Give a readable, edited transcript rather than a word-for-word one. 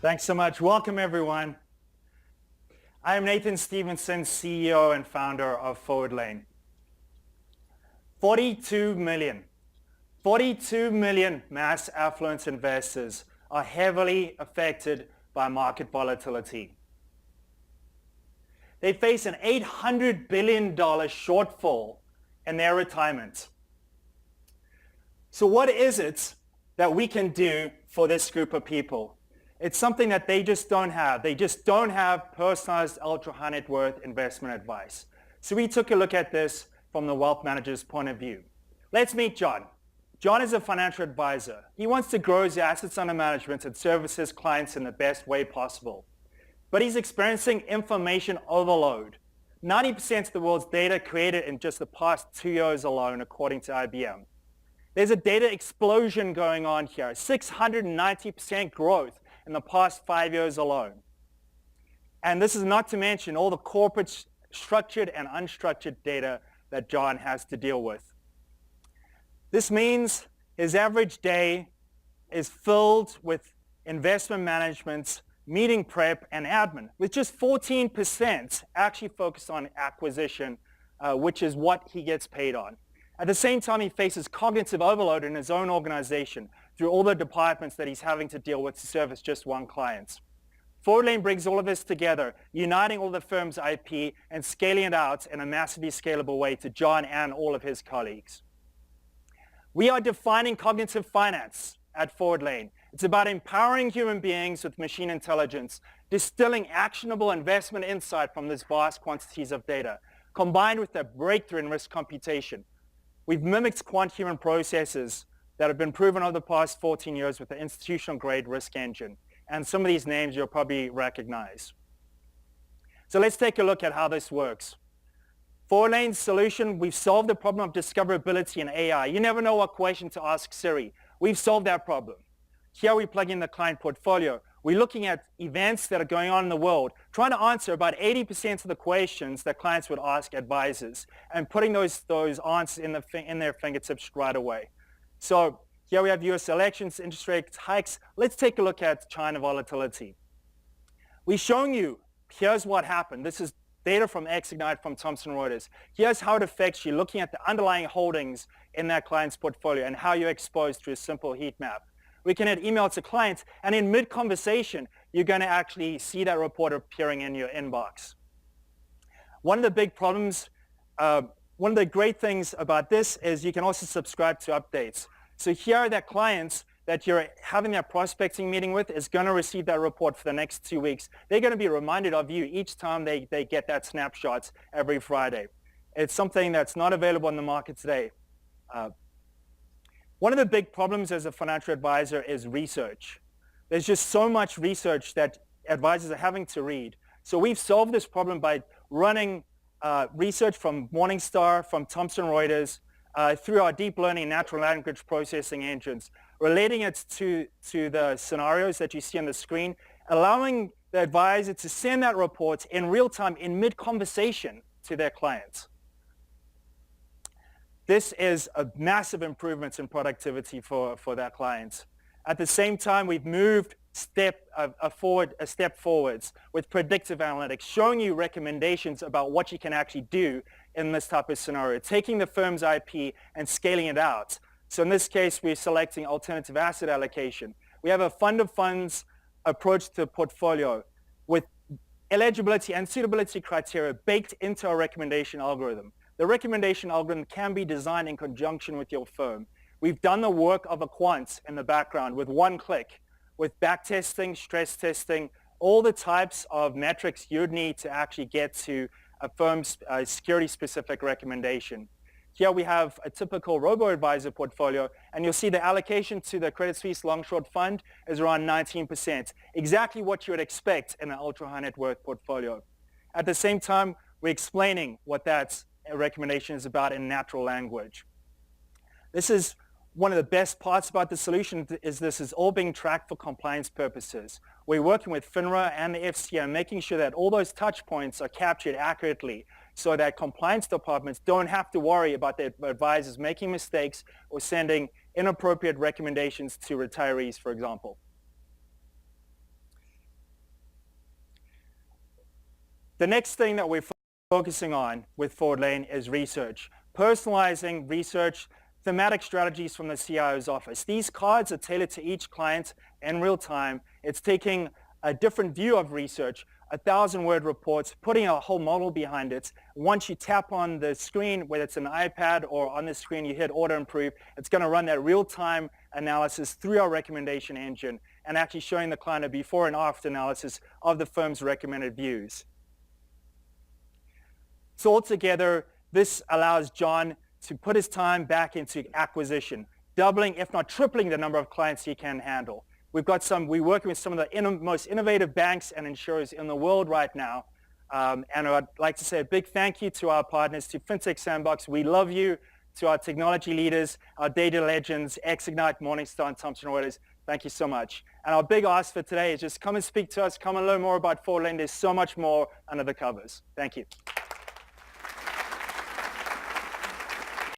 Thanks so much. Welcome, everyone. I am Nathan Stevenson, CEO and founder of ForwardLane. 42 million mass affluent investors are heavily affected by market volatility. They face an $800 billion shortfall in their retirement. So what is it that we can do for this group of people? It's something that they just don't have. They just don't have personalized ultra high net worth investment advice. So we took a look at this from the wealth manager's point of view. Let's meet John. John is a financial advisor. He wants to grow his assets under management and service his clients in the best way possible. But he's experiencing information overload. 90% of the world's data created in just the past 2 years alone, according to IBM. There's a data explosion going on here, 690% growth in the past 5 years alone. And this is not to mention all the corporate structured and unstructured data that John has to deal with. This means his average day is filled with investment management, meeting prep, and admin, with just 14% actually focused on acquisition, which is what he gets paid on. At the same time, he faces cognitive overload in his own organization through all the departments that he's having to deal with to service just one client. ForwardLane brings all of this together, uniting all the firm's IP and scaling it out in a massively scalable way to John and all of his colleagues. We are defining cognitive finance at ForwardLane. It's about empowering human beings with machine intelligence, distilling actionable investment insight from these vast quantities of data, combined with a breakthrough in risk computation. We've mimicked quant human processes that have been proven over the past 14 years with the institutional-grade risk engine. And some of these names you'll probably recognize. So let's take a look at how this works. ForwardLane's solution, we've solved the problem of discoverability in AI. You never know what question to ask Siri. We've solved that problem. Here we plug in the client portfolio. We're looking at events that are going on in the world, trying to answer about 80% of the questions that clients would ask advisors, and putting those answers in their fingertips right away. So here we have US elections, interest rate hikes. Let's take a look at China volatility. We're showing you, here's what happened. This is data from Ignite from Thomson Reuters. Here's how it affects you, looking at the underlying holdings in that client's portfolio and how you're exposed to a simple heat map. We can add email to clients, and in mid-conversation, you're going to actually see that report appearing in your inbox. One of the big problems, one of the great things about this is you can also subscribe to updates. So here are the clients that you're having that prospecting meeting with is going to receive that report for the next 2 weeks. They're going to be reminded of you each time they get that snapshot every Friday. It's something that's not available in the market today. One of the big problems as a financial advisor is research. There's just so much research that advisors are having to read. So we've solved this problem by running research from Morningstar, from Thomson Reuters, through our deep learning natural language processing engines, relating it to the scenarios that you see on the screen, allowing the advisor to send that report in real time, in mid-conversation to their clients. This is a massive improvement in productivity for that client. At the same time, we've moved a step forwards with predictive analytics, showing you recommendations about what you can actually do in this type of scenario, taking the firm's IP and scaling it out. So in this case, we're selecting alternative asset allocation. We have a fund of funds approach to the portfolio with eligibility and suitability criteria baked into our recommendation algorithm. The recommendation algorithm can be designed in conjunction with your firm. We've done the work of a quant in the background with one click, with back testing, stress testing, all the types of metrics you'd need to actually get to a firm's security-specific recommendation. Here we have a typical robo-advisor portfolio, and you'll see the allocation to the Credit Suisse long-short fund is around 19%, exactly what you would expect in an ultra-high net worth portfolio. At the same time, we're explaining what that recommendation is about in natural language. This is one of the best parts about the solution is this is all being tracked for compliance purposes. We're working with FINRA and the FCA, making sure that all those touch points are captured accurately so that compliance departments don't have to worry about their advisors making mistakes or sending inappropriate recommendations to retirees, for example. The next thing that we're focusing on with ForwardLane is research. Personalizing research, thematic strategies from the CIO's office. These cards are tailored to each client in real time. It's taking a different view of research, 1,000-word reports, putting a whole model behind it. Once you tap on the screen, whether it's an iPad or on the screen, you hit auto improve, it's going to run that real-time analysis through our recommendation engine and actually showing the client a before and after analysis of the firm's recommended views. So altogether, this allows John to put his time back into acquisition, doubling, if not tripling, the number of clients he can handle. We're working with some of the most innovative banks and insurers in the world right now. And I'd like to say a big thank you to our partners, to FinTech Sandbox. We love you. To our technology leaders, our data legends, Xignite, Morningstar, and Thomson Reuters. Thank you so much. And our big ask for today is just come and speak to us. Come and learn more about ForwardLane. There's so much more under the covers. Thank you.